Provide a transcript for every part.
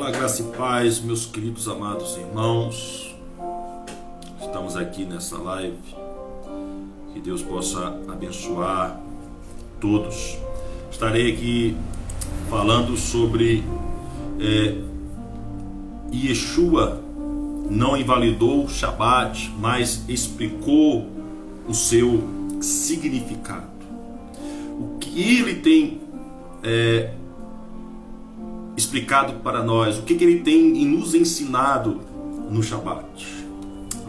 Olá, graça e paz, meus queridos amados irmãos. Estamos aqui nessa live. Que Deus possa abençoar todos. Estarei aqui falando sobre Yeshua não invalidou o Shabat, mas explicou o seu significado. O que ele tem explicado para nós, o que ele tem nos ensinado no Shabat.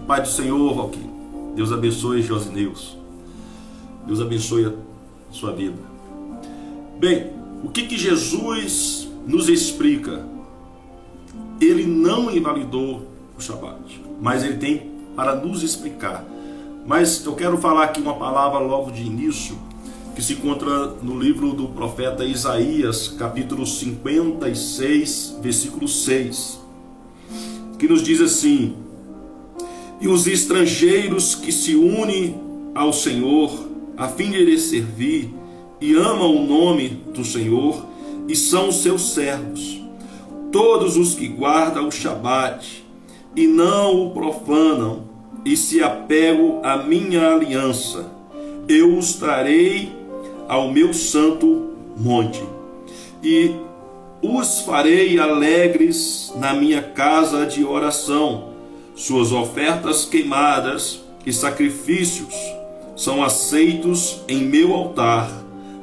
Pai do Senhor, Valquírio, Deus abençoe Josineus, Deus abençoe a sua vida. Bem, o que Jesus nos explica? Ele não invalidou o Shabat, mas ele tem para nos explicar. Mas eu quero falar aqui uma palavra logo de início, que se encontra no livro do profeta Isaías, capítulo 56, versículo 6, que nos diz assim: e os estrangeiros que se unem ao Senhor, a fim de lhe servir, e amam o nome do Senhor, e são seus servos, todos os que guardam o Shabat, e não o profanam, e se apegam à minha aliança, eu os trarei ao meu santo monte, e os farei alegres na minha casa de oração. Suas ofertas queimadas e sacrifícios são aceitos em meu altar,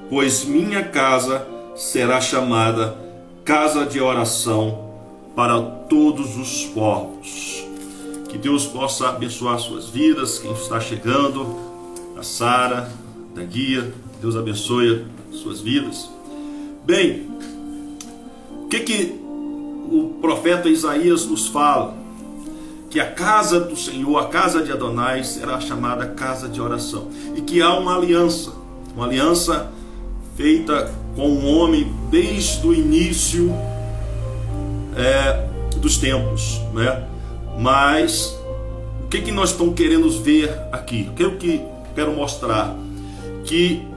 pois minha casa será chamada casa de oração para todos os povos. Que Deus possa abençoar suas vidas, quem está chegando, a Sara, da Guia, Deus abençoe suas vidas. Bem, o que o profeta Isaías nos fala? Que a casa do Senhor, a casa de Adonai, será chamada casa de oração. E que há uma aliança feita com o homem desde o início dos tempos, né? Mas o que nós estamos querendo ver aqui? O que quero mostrar? Que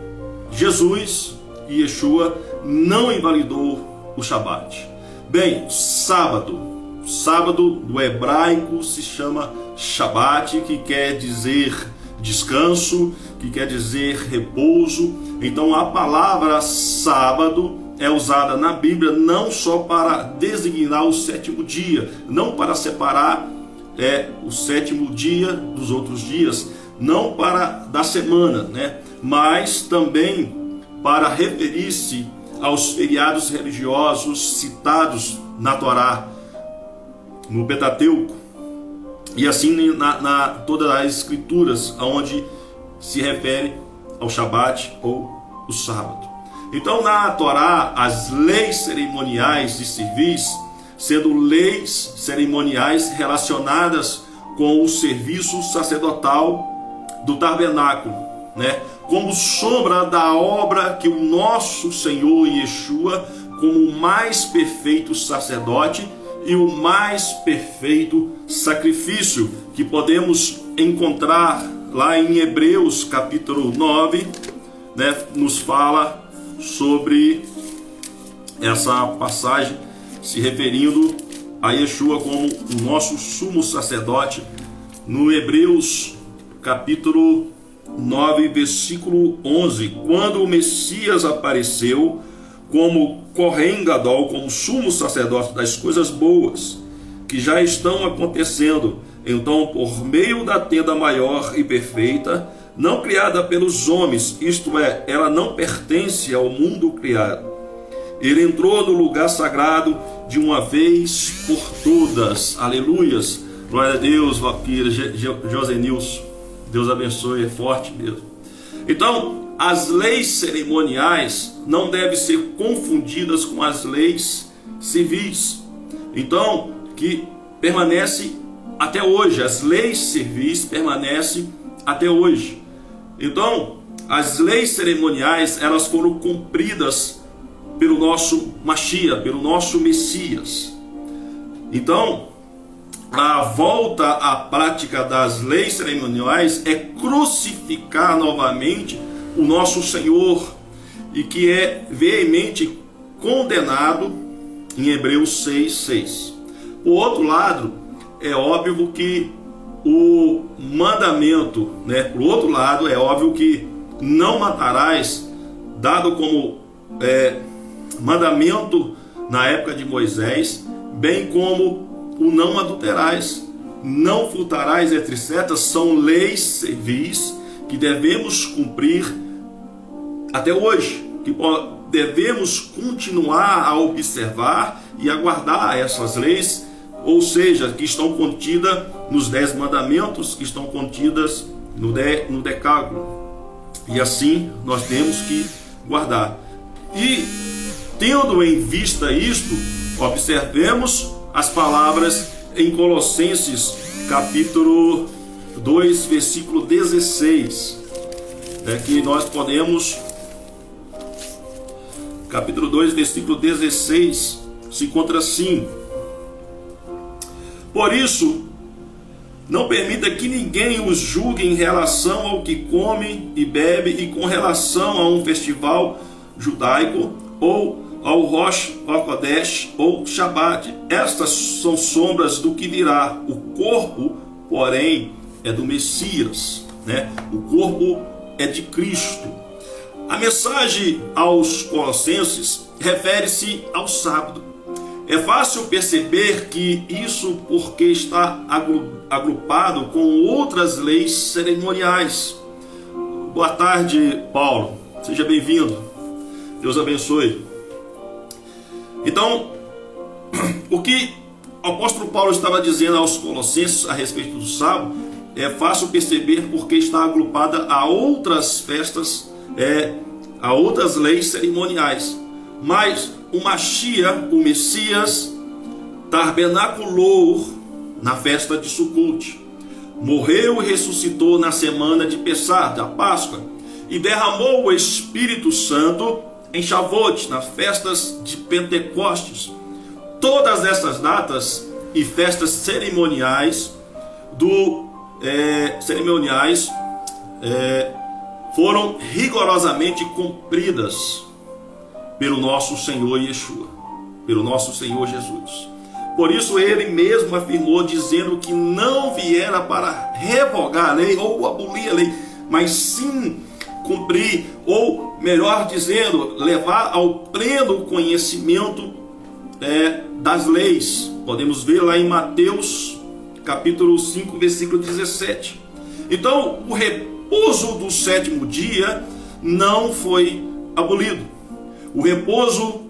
Jesus e Yeshua não invalidou o Shabat. Bem, sábado do hebraico se chama Shabat, que quer dizer descanso, que quer dizer repouso. Então a palavra sábado é usada na Bíblia não só para designar o sétimo dia, não para separar o sétimo dia dos outros dias, não para da semana, né? Mas também para referir-se aos feriados religiosos citados na Torá, no Pentateuco, e assim na todas as escrituras onde se refere ao Shabat ou o sábado. Então na Torá, as leis cerimoniais e civis, sendo leis cerimoniais relacionadas com o serviço sacerdotal do tabernáculo, né? Como sombra da obra que o nosso Senhor Yeshua, como o mais perfeito sacerdote e o mais perfeito sacrifício, que podemos encontrar lá em Hebreus capítulo 9, né, nos fala sobre essa passagem, se referindo a Yeshua como o nosso sumo sacerdote, no Hebreus capítulo 9, versículo 11, quando o Messias apareceu como Kohen Gadol, como sumo sacerdote das coisas boas que já estão acontecendo, então por meio da tenda maior e perfeita, não criada pelos homens, isto é, ela não pertence ao mundo criado, ele entrou no lugar sagrado de uma vez por todas. Aleluias, glória a Deus. Valquíria, Josenilson, Deus abençoe, é forte mesmo. Então, as leis cerimoniais não devem ser confundidas com as leis civis. Então, que permanece até hoje, as leis civis permanecem até hoje. Então, as leis cerimoniais, elas foram cumpridas pelo nosso Mashiach, pelo nosso Messias. Então, a volta à prática das leis cerimoniais é crucificar novamente o nosso Senhor, e que é veemente condenado em Hebreus 6:6. Por outro lado, é óbvio que o mandamento, por outro lado, é óbvio que não matarás, dado como mandamento na época de Moisés, bem como o não adulterás, não furtarás, etc., são leis civis que devemos cumprir até hoje, que devemos continuar a observar e a guardar essas leis, ou seja, que estão contidas nos 10 mandamentos, que estão contidas no Decálogo. E assim nós temos que guardar. E tendo em vista isto, observemos as palavras em Colossenses capítulo 2, versículo 16, que nós podemos, capítulo 2, versículo 16, se encontra assim: por isso, não permita que ninguém os julgue em relação ao que come e bebe, e com relação a um festival judaico, ou ao Rosh HaKodesh, ou Shabat. Estas são sombras do que virá. O corpo, porém, é do Messias, O corpo é de Cristo. A mensagem aos Colossenses refere-se ao sábado. É fácil perceber que isso porque está agrupado com outras leis cerimoniais. Boa tarde, Paulo. Seja bem-vindo. Deus abençoe. Então, o que o apóstolo Paulo estava dizendo aos Colossenses a respeito do sábado é fácil perceber porque está agrupada a outras festas, a outras leis cerimoniais. Mas o Mashiach, o Messias, tabernaculou na festa de Sukkot, morreu e ressuscitou na semana de Pessah, da Páscoa, e derramou o Espírito Santo em Shavuot, nas festas de Pentecostes. Todas essas datas e festas cerimoniais foram rigorosamente cumpridas pelo nosso Senhor Yeshua, pelo nosso Senhor Jesus. Por isso ele mesmo afirmou, dizendo que não viera para revogar a lei ou abolir a lei, mas sim cumprir, ou melhor dizendo, levar ao pleno conhecimento das leis. Podemos ver lá em Mateus capítulo 5, versículo 17. Então, o repouso do sétimo dia não foi abolido. O repouso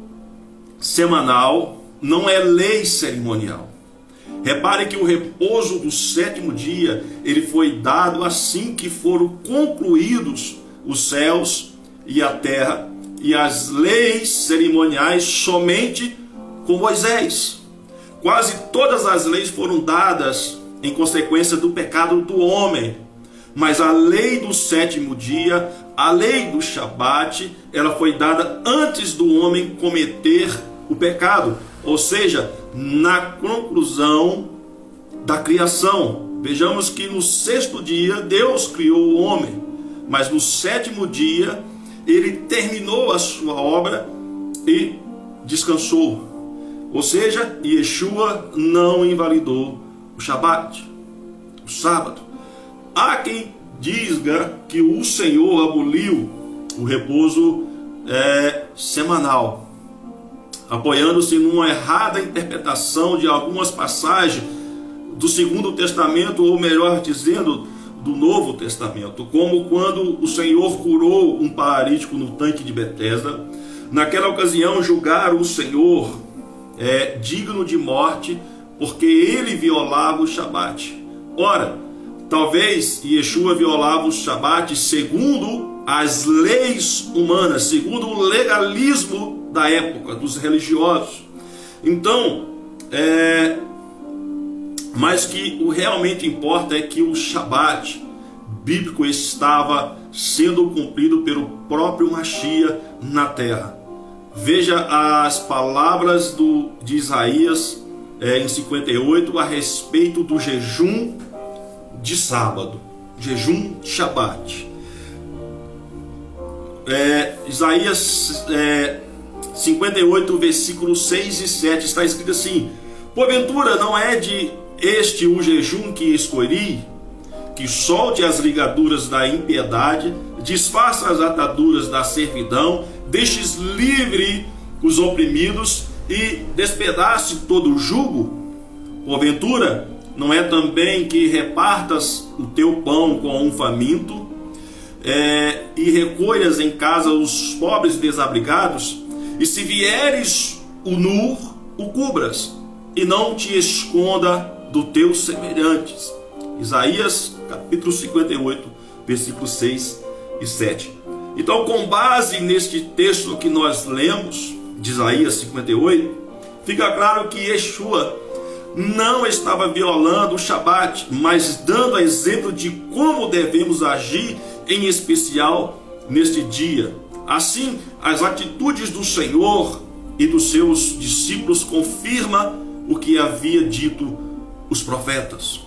semanal não é lei cerimonial. Repare que o repouso do sétimo dia, ele foi dado assim que foram concluídos os céus e a terra, e as leis cerimoniais somente com Moisés. Quase todas as leis foram dadas em consequência do pecado do homem, mas a lei do sétimo dia, a lei do Shabat, ela foi dada antes do homem cometer o pecado, ou seja, na conclusão da criação. Vejamos que no sexto dia Deus criou o homem, mas no sétimo dia ele terminou a sua obra e descansou. Ou seja, Yeshua não invalidou o Shabat, o sábado. Há quem diga que o Senhor aboliu o repouso semanal, apoiando-se numa errada interpretação de algumas passagens do Segundo Testamento, ou melhor dizendo, do Novo Testamento, como quando o Senhor curou um paralítico no tanque de Betesda. Naquela ocasião julgaram o Senhor digno de morte, porque ele violava o Shabat. Ora, talvez Yeshua violava o Shabat segundo as leis humanas, segundo o legalismo da época, dos religiosos. Então, mas que o realmente importa é que o Shabat bíblico estava sendo cumprido pelo próprio Mashiach na terra. Veja as palavras de Isaías em 58 a respeito do jejum de sábado, jejum de Shabat. Isaías 58, versículos 6 e 7, está escrito assim: porventura não é de este o jejum que escolhi, que solte as ligaduras da impiedade, desfaça as ataduras da servidão, deixes livre os oprimidos e despedace todo o jugo? Porventura não é também que repartas o teu pão com um faminto, e recolhas em casa os pobres e desabrigados? E se vieres o nu, o cubras, e não te esconda do teus semelhantes. Isaías capítulo 58, versículos 6 e 7. Então, com base neste texto que nós lemos, de Isaías 58, fica claro que Yeshua não estava violando o Shabat, mas dando exemplo de como devemos agir, em especial neste dia. Assim, as atitudes do Senhor e dos seus discípulos confirmam o que havia dito os profetas.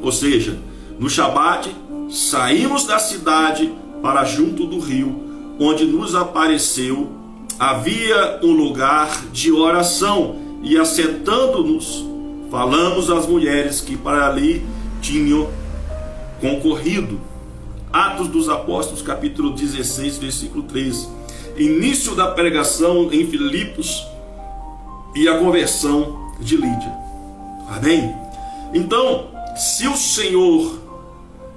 Ou seja, no Shabat, saímos da cidade para junto do rio, onde nos apareceu, havia um lugar de oração, e assentando-nos, falamos às mulheres que para ali tinham concorrido. Atos dos Apóstolos, capítulo 16, versículo 13. Início da pregação em Filipos e a conversão de Lídia. Amém? Então, se o Senhor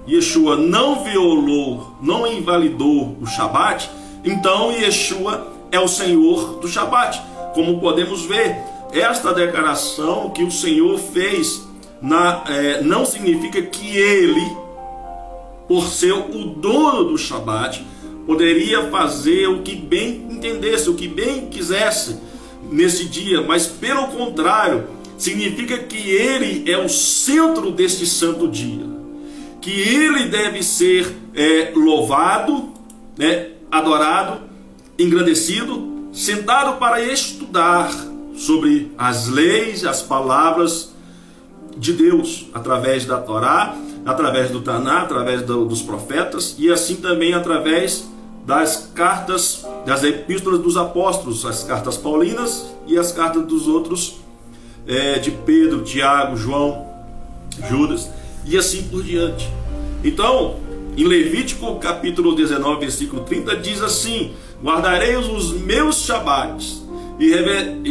Yeshua não violou, não invalidou o Shabat, então Yeshua é o Senhor do Shabat. Como podemos ver, esta declaração que o Senhor fez não significa que ele, por ser o dono do Shabat, poderia fazer o que bem entendesse, o que bem quisesse nesse dia, mas pelo contrário, significa que ele é o centro deste santo dia, que ele deve ser louvado, adorado, engrandecido, sentado para estudar sobre as leis, as palavras de Deus, através da Torá, através do Taná, através dos profetas, e assim também através das cartas, das epístolas dos apóstolos, as cartas paulinas e as cartas dos outros, de Pedro, Tiago, João, Judas, e assim por diante. Então, em Levítico capítulo 19, versículo 30, diz assim: guardarei os meus shabates e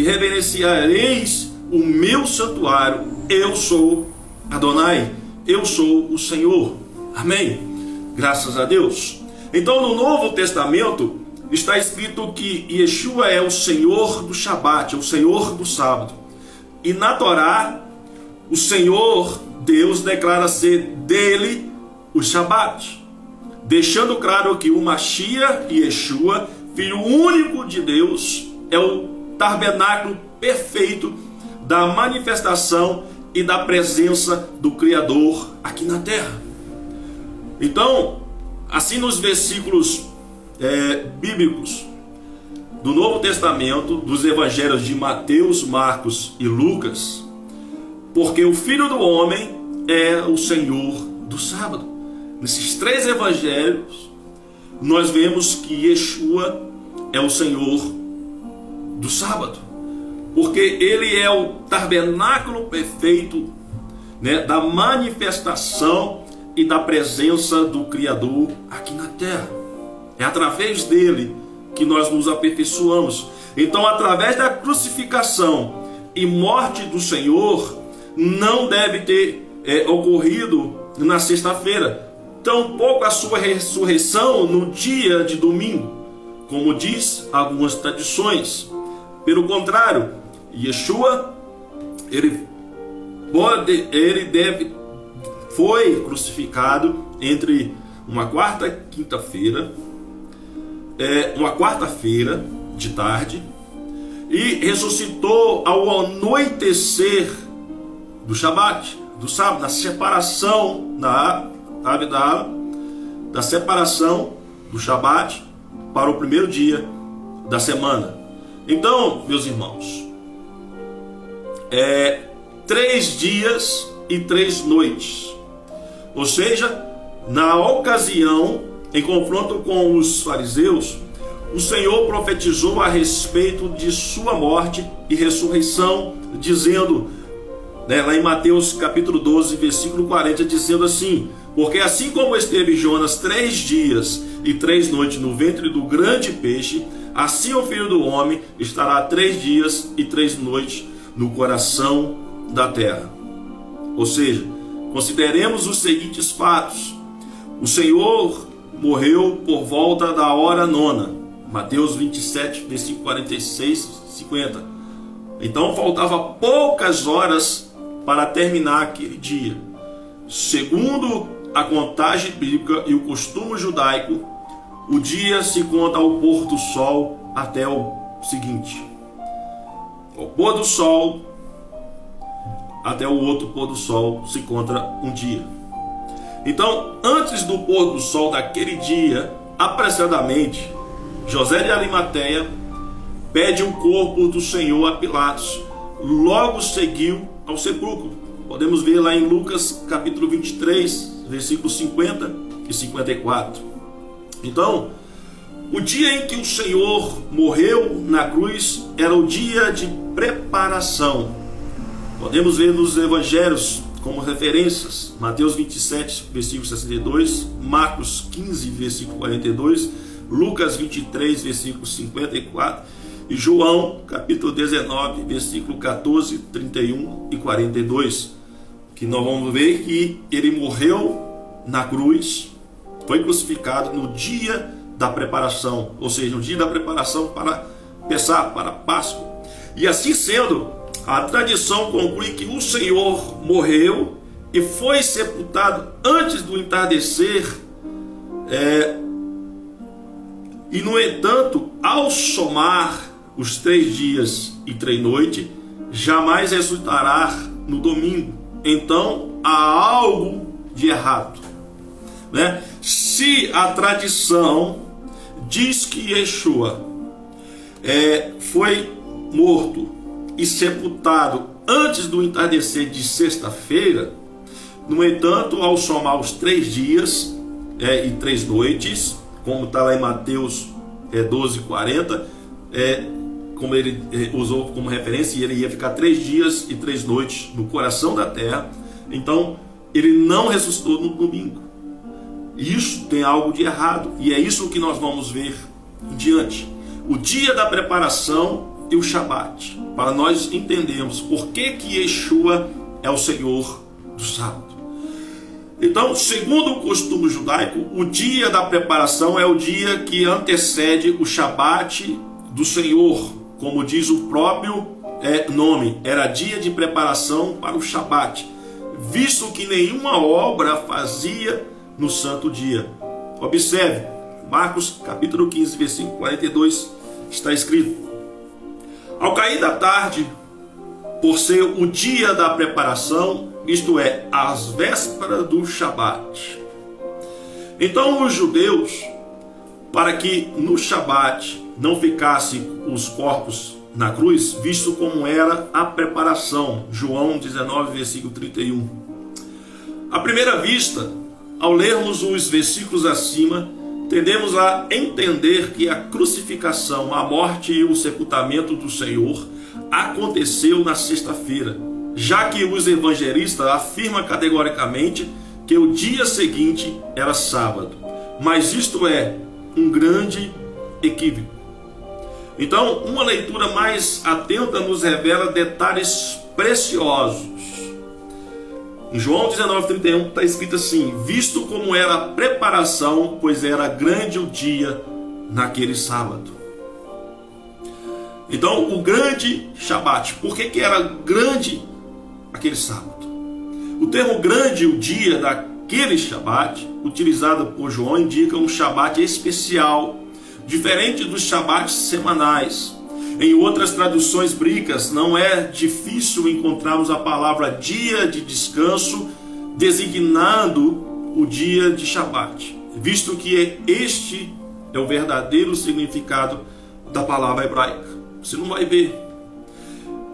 reverenciareis o meu santuário, eu sou Adonai, eu sou o Senhor. Amém? Graças a Deus. Então, no Novo Testamento está escrito que Yeshua é o Senhor do Shabat, é o Senhor do sábado. E na Torá, o Senhor Deus declara ser dele o Shabat, deixando claro que o Mashiach, Yeshua, Filho único de Deus, é o tabernáculo perfeito da manifestação e da presença do Criador aqui na terra. Então, assim nos versículos bíblicos do Novo Testamento, dos evangelhos de Mateus, Marcos e Lucas, porque o Filho do Homem é o Senhor do sábado. Nesses três evangelhos, nós vemos que Yeshua é o Senhor do sábado, porque ele é o tabernáculo perfeito, da manifestação e da presença do Criador aqui na terra. É através dele que nós nos aperfeiçoamos. Então, através da crucificação e morte do Senhor, não deve ter ocorrido na sexta-feira, tampouco a sua ressurreição no dia de domingo, como diz algumas tradições. Pelo contrário, Yeshua, foi crucificado entre uma quarta e quinta-feira, uma quarta-feira de tarde, e ressuscitou ao anoitecer do Shabat, do sábado, da separação da separação do Shabat para o primeiro dia da semana. Então, meus irmãos, 3 dias e 3 noites, ou seja, na ocasião, em confronto com os fariseus, o Senhor profetizou a respeito de sua morte e ressurreição, dizendo, lá em Mateus capítulo 12, versículo 40, dizendo assim: porque assim como esteve Jonas 3 dias e 3 noites no ventre do grande peixe, assim o Filho do Homem estará 3 dias e 3 noites no coração da terra. Ou seja, consideremos os seguintes fatos. O Senhor morreu por volta da hora 9, Mateus 27, versículo 46, 50. Então faltava poucas horas para terminar aquele dia. Segundo a contagem bíblica e o costume judaico, o dia se conta ao pôr do sol até o seguinte: ao pôr do sol até o outro pôr do sol se conta um dia. Então, antes do pôr do sol daquele dia, apressadamente, José de Arimateia pede o corpo do Senhor a Pilatos. Logo seguiu ao sepulcro. Podemos ver lá em Lucas capítulo 23, versículos 50 e 54. Então, o dia em que o Senhor morreu na cruz era o dia de preparação. Podemos ver nos evangelhos como referências: Mateus 27, versículo 62, Marcos 15, versículo 42, Lucas 23, versículo 54 e João capítulo 19, versículo 14, 31 e 42, que nós vamos ver que ele morreu na cruz, foi crucificado no dia da preparação, ou seja, no dia da preparação para Pessá, para Páscoa. E assim sendo, a tradição conclui que o Senhor morreu e foi sepultado antes do entardecer, e no entanto, ao somar os 3 dias e 3 noites, jamais ressuscitará no domingo. Então há algo de errado, né? Se a tradição diz que Yeshua foi morto e sepultado antes do entardecer de sexta-feira, no entanto, ao somar os 3 dias e 3 noites, como está lá em Mateus 12:40, como ele usou como referência, e ele ia ficar 3 dias e 3 noites no coração da terra, então ele não ressuscitou no domingo. Isso tem algo de errado, e é isso que nós vamos ver em diante. O dia da preparação e o Shabat, para nós entendermos por que Yeshua é o Senhor do sábado. Então, segundo o costume judaico, o dia da preparação é o dia que antecede o Shabat do Senhor, como diz o próprio nome, era dia de preparação para o Shabat, visto que nenhuma obra fazia no santo dia. Observe, Marcos capítulo 15, versículo 42, está escrito: ao cair da tarde, por ser o dia da preparação, isto é, as vésperas do Shabat. Então os judeus, para que no Shabat não ficassem os corpos na cruz, visto como era a preparação, João 19, versículo 31. À primeira vista, ao lermos os versículos acima, tendemos a entender que a crucificação, a morte e o sepultamento do Senhor aconteceu na sexta-feira, já que os evangelistas afirmam categoricamente que o dia seguinte era sábado. Mas isto é um grande equívoco. Então, uma leitura mais atenta nos revela detalhes preciosos. Em João 19:31 está escrito assim: visto como era a preparação, pois era grande o dia naquele sábado. Então, o grande Shabat, por que era grande aquele sábado? O termo grande, o dia daquele Shabat, utilizado por João, indica um Shabat especial, diferente dos Shabats semanais. Em outras traduções bíblicas, não é difícil encontrarmos a palavra dia de descanso designando o dia de Shabat, visto que este é o verdadeiro significado da palavra hebraica. Você não vai ver.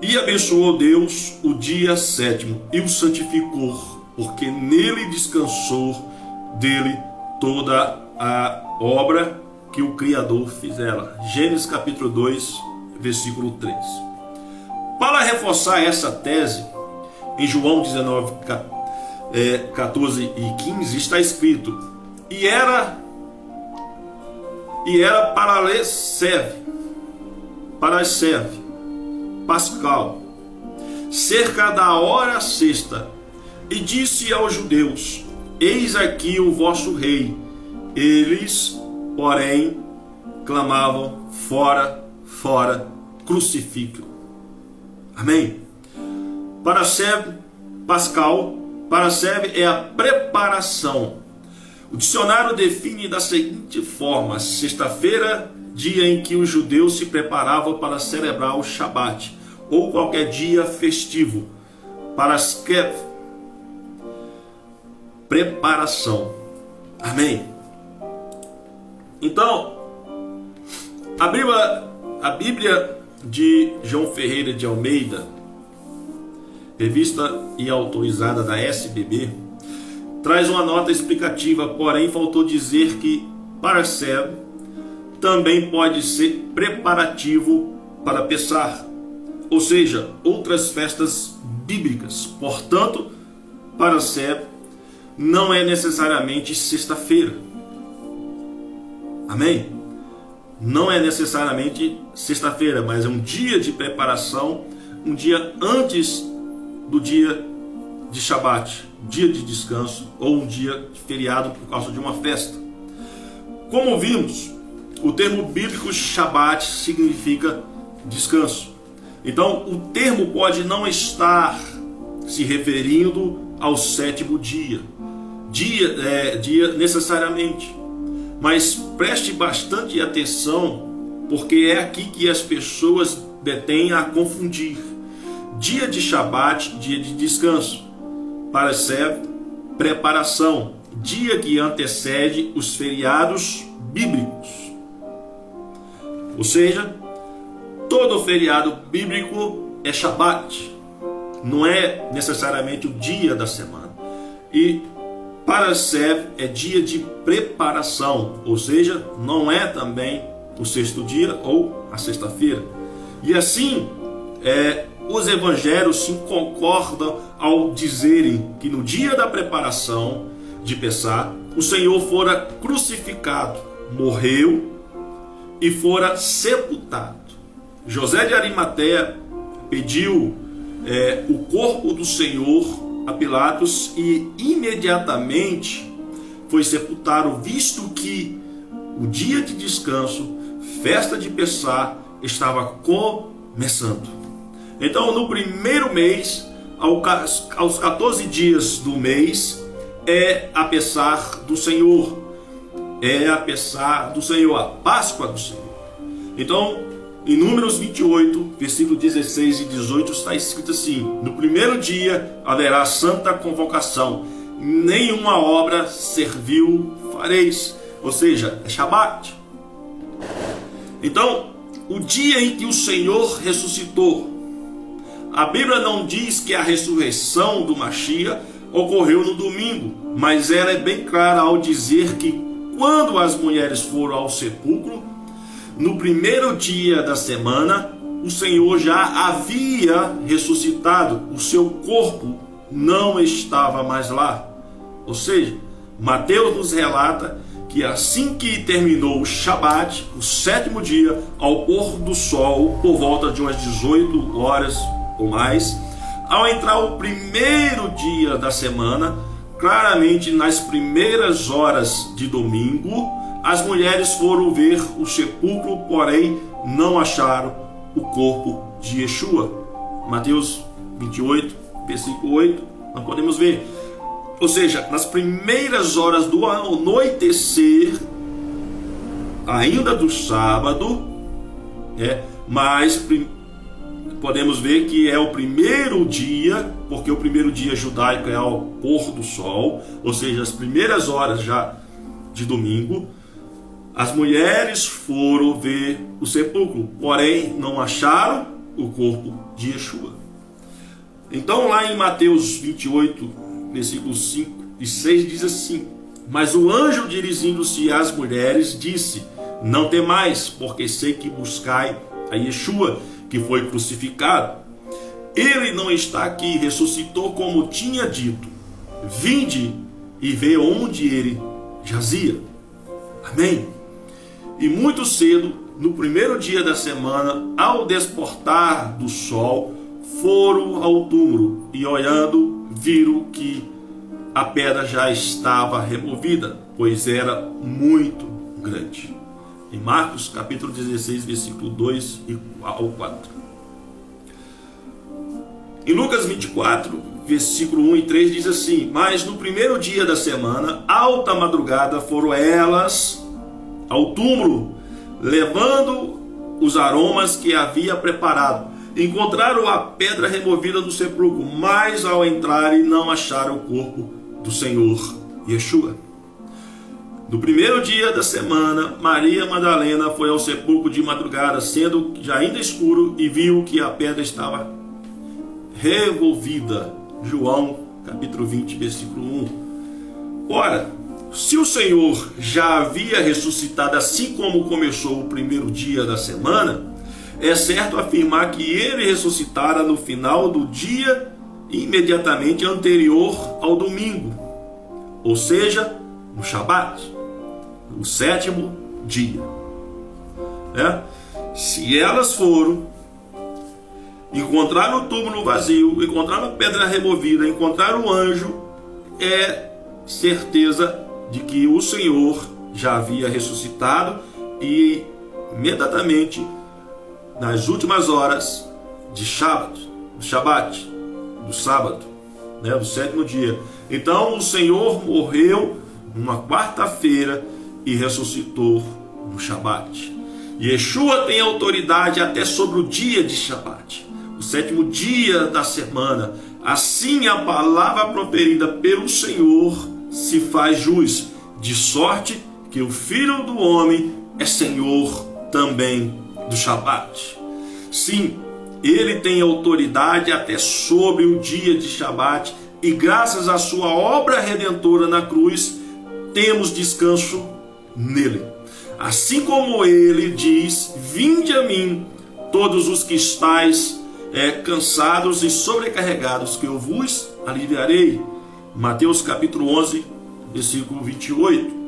E abençoou Deus o dia sétimo e o santificou, porque nele descansou dele toda a obra que o Criador fizera. Gênesis capítulo 2, versículo 3. Para reforçar essa tese, em João 19, 14 e 15, está escrito: E era para serve Pascal, cerca da hora sexta, e disse aos judeus: Eis aqui o vosso rei. Eles, porém, clamavam: Fora, fora, crucifique-o. Amém? Para serve Pascal, para serve é a preparação. O dicionário define da seguinte forma: sexta-feira, dia em que os judeus se preparavam para celebrar o Shabat, ou qualquer dia festivo. Para Skev, preparação. Amém? Então, a Bíblia de João Ferreira de Almeida, revista e autorizada da SBB, traz uma nota explicativa, porém faltou dizer que Paracer também pode ser preparativo para Pessah, ou seja, outras festas bíblicas. Portanto, Paracer não é necessariamente sexta-feira. Amém? Não é necessariamente sexta-feira, mas é um dia de preparação, um dia antes do dia de Shabat, dia de descanso, ou um dia de feriado por causa de uma festa. Como vimos, o termo bíblico Shabat significa descanso. Então, o termo pode não estar se referindo ao sétimo dia necessariamente, mas preste bastante atenção, porque é aqui que as pessoas detêm a confundir dia de Shabat, dia de descanso. Para ser preparação, dia que antecede os feriados bíblicos. Ou seja, todo feriado bíblico é Shabat, não é necessariamente o dia da semana. E para ser é dia de preparação, ou seja, não é também o sexto dia ou a sexta-feira. E assim, os evangelhos se concordam ao dizerem que no dia da preparação de Pessah, o Senhor fora crucificado, morreu e fora sepultado. José de Arimateia pediu o corpo do Senhor a Pilatos e imediatamente foi sepultado, visto que o dia de descanso, festa de Pessah, estava começando. Então, no primeiro mês, aos 14 dias do mês, é a Pessah do Senhor. É a Pessah do Senhor, a Páscoa do Senhor. Então, em Números 28, versículo 16 e 18, está escrito assim: No primeiro dia haverá santa convocação, nenhuma obra servil fareis. Ou seja, é Shabat. Então, o dia em que o Senhor ressuscitou, a Bíblia não diz que a ressurreição do Mashiach ocorreu no domingo, mas ela é bem clara ao dizer que quando as mulheres foram ao sepulcro, no primeiro dia da semana, o Senhor já havia ressuscitado, o seu corpo não estava mais lá. Ou seja, Mateus nos relata que assim que terminou o Shabat, o sétimo dia, ao pôr do sol, por volta de umas 18 horas ou mais, ao entrar o primeiro dia da semana, claramente nas primeiras horas de domingo, as mulheres foram ver o sepulcro, porém não acharam o corpo de Yeshua. Mateus 28, versículo 8, nós podemos ver. Ou seja, nas primeiras horas do anoitecer, ainda do sábado, mas podemos ver que é o primeiro dia, porque o primeiro dia judaico é ao pôr do sol, ou seja, as primeiras horas já de domingo, as mulheres foram ver o sepulcro, porém não acharam o corpo de Yeshua. Então lá em Mateus 28, versículos 5 e 6 diz assim: Mas o anjo, dirigindo-se às mulheres, disse: Não temais, porque sei que buscai a Yeshua, que foi crucificado. Ele não está aqui, ressuscitou como tinha dito. Vinde e vê onde ele jazia. Amém? E muito cedo, no primeiro dia da semana, ao desportar do sol, foram ao túmulo e, olhando, viram que a pedra já estava removida, pois era muito grande. Em Marcos capítulo 16, versículo 2 ao 4. Em Lucas 24, versículo 1 e 3 diz assim: mas no primeiro dia da semana, alta madrugada, foram elas ao túmulo, levando os aromas que havia preparado. Encontraram a pedra removida do sepulcro, mas ao entrarem não acharam o corpo do Senhor Yeshua. No primeiro dia da semana, Maria Madalena foi ao sepulcro de madrugada, sendo já ainda escuro, e viu que a pedra estava revolvida. João capítulo 20, versículo 1. Ora, se o Senhor já havia ressuscitado assim como começou o primeiro dia da semana, é certo afirmar que ele ressuscitara no final do dia imediatamente anterior ao domingo, ou seja, no Shabat, o sétimo dia. Se elas foram, encontraram o túmulo vazio, encontraram a pedra removida, encontraram o anjo, é certeza de que o Senhor já havia ressuscitado e imediatamente nas últimas horas de Shabat, do sábado, do sétimo dia. Então o Senhor morreu numa quarta-feira e ressuscitou no Shabat. Yeshua tem autoridade até sobre o dia de Shabat, o sétimo dia da semana. Assim a palavra proferida pelo Senhor se faz jus, de sorte que o Filho do Homem é Senhor também do Shabat. Sim, ele tem autoridade até sobre o dia de Shabat, e graças à sua obra redentora na cruz, temos descanso nele. Assim como ele diz: vinde a mim, todos os que estáis cansados e sobrecarregados, que eu vos aliviarei. Mateus capítulo 11, versículo 28.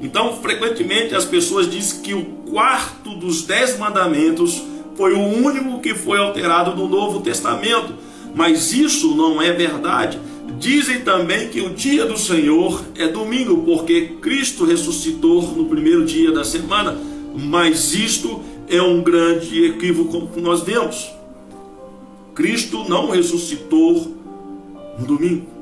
Então, frequentemente as pessoas dizem que o quarto dos 10 mandamentos foi o único que foi alterado no Novo Testamento, mas isso não é verdade. Dizem também que o dia do Senhor é domingo, porque Cristo ressuscitou no primeiro dia da semana, mas isto é um grande equívoco que nós vemos. Cristo não ressuscitou no domingo.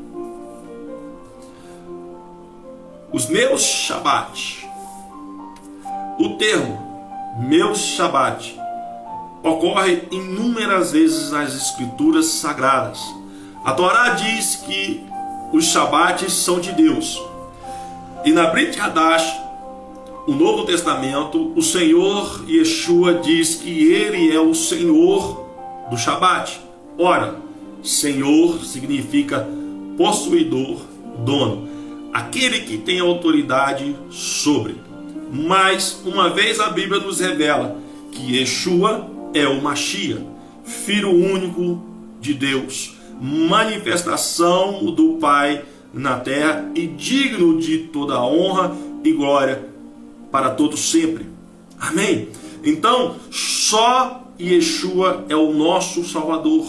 Os meus Shabat, o termo meus Shabat ocorre inúmeras vezes nas escrituras sagradas. A Torá diz que os Shabates são de Deus. E na Brit Hadash, o Novo Testamento, o Senhor Yeshua diz que ele é o Senhor do Shabat. Ora, Senhor significa possuidor, dono, aquele que tem autoridade sobre. Mas uma vez a Bíblia nos revela que Yeshua é o Mashiach, Filho único de Deus, manifestação do Pai na terra e digno de toda honra e glória para todos sempre. Amém? Então, só Yeshua é o nosso Salvador.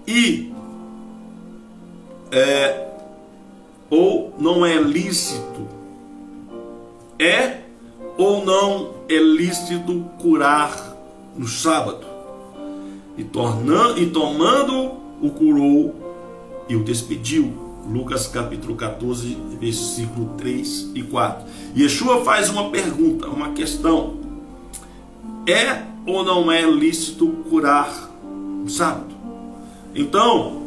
E ou não é lícito, ou não é lícito curar no sábado, e tomando o curou e o despediu. Lucas capítulo 14, versículo 3 e 4. Yeshua faz uma pergunta, uma questão: é ou não é lícito curar no sábado? Então,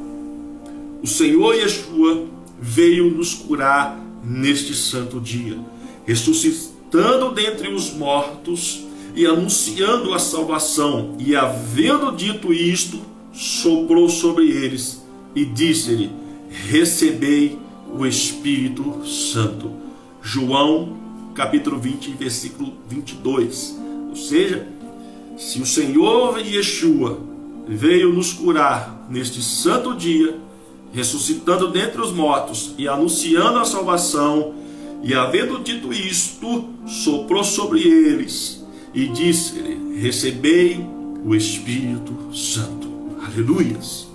o Senhor Yeshua veio nos curar neste santo dia, ressuscitando dentre os mortos e anunciando a salvação. E havendo dito isto, soprou sobre eles e disse-lhe: recebei o Espírito Santo. João capítulo 20, versículo 22. Ou seja, se o Senhor Yeshua veio nos curar neste santo dia, ressuscitando dentre os mortos e anunciando a salvação, e havendo dito isto, soprou sobre eles e disse-lhe: recebei o Espírito Santo. Aleluias!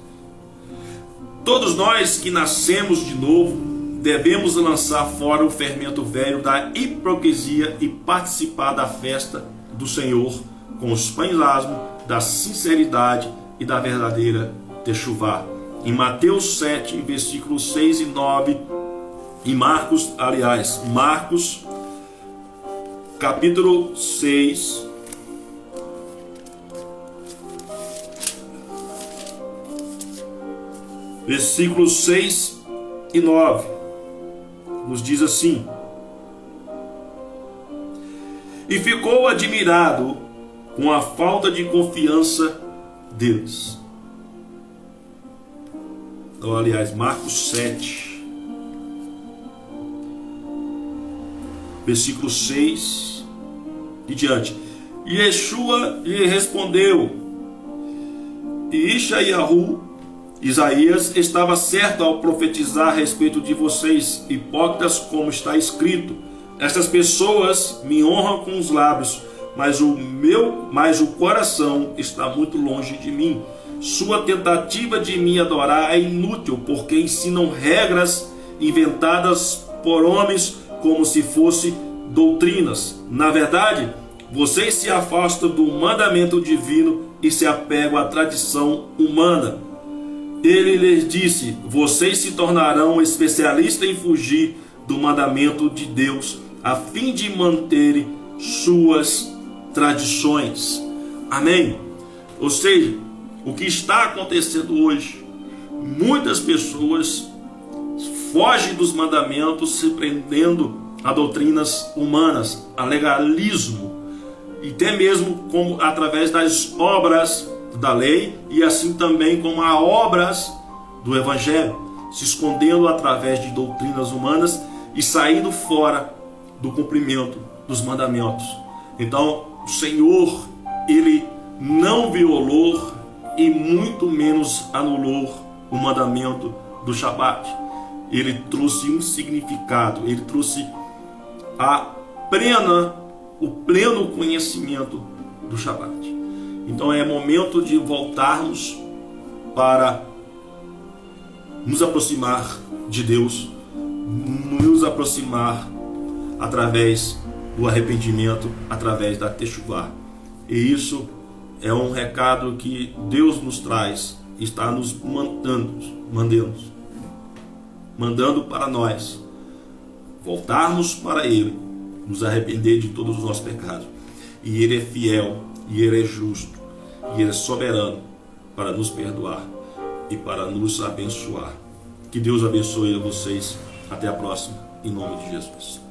Todos nós que nascemos de novo devemos lançar fora o fermento velho da hipocrisia e participar da festa do Senhor com os pães asmos da sinceridade e da verdadeira techuvá. Em Mateus 7, versículos 6 e 9, em Marcos, capítulo 6, versículos 6 e 9, nos diz assim: e ficou admirado com a falta de confiança deles. Ou, aliás, Marcos 7, versículo 6 e diante. E Yeshua lhe respondeu: Isaías estava certo ao profetizar a respeito de vocês, hipócritas, como está escrito: estas pessoas me honram com os lábios, mas o coração está muito longe de mim. Sua tentativa de me adorar é inútil, porque ensinam regras inventadas por homens como se fossem doutrinas. Na verdade, vocês se afastam do mandamento divino e se apegam à tradição humana. Ele lhes disse: vocês se tornarão especialistas em fugir do mandamento de Deus, a fim de manterem suas tradições. Amém? Ou seja, o que está acontecendo hoje, muitas pessoas fogem dos mandamentos, se prendendo a doutrinas humanas, a legalismo, e até mesmo como através das obras da lei, e assim também como as obras do Evangelho, se escondendo através de doutrinas humanas e saindo fora do cumprimento dos mandamentos. Então, o Senhor, Ele não violou e muito menos anulou o mandamento do Shabat. Ele trouxe um significado, ele trouxe o pleno conhecimento do Shabat. Então é momento de voltarmos para nos aproximar de Deus, nos aproximar através do arrependimento, através da techuvá. E isso é um recado que Deus nos traz, está nos mandando para nós voltarmos para Ele, nos arrepender de todos os nossos pecados. E Ele é fiel, e Ele é justo, e Ele é soberano para nos perdoar e para nos abençoar. Que Deus abençoe a vocês. Até a próxima, em nome de Jesus.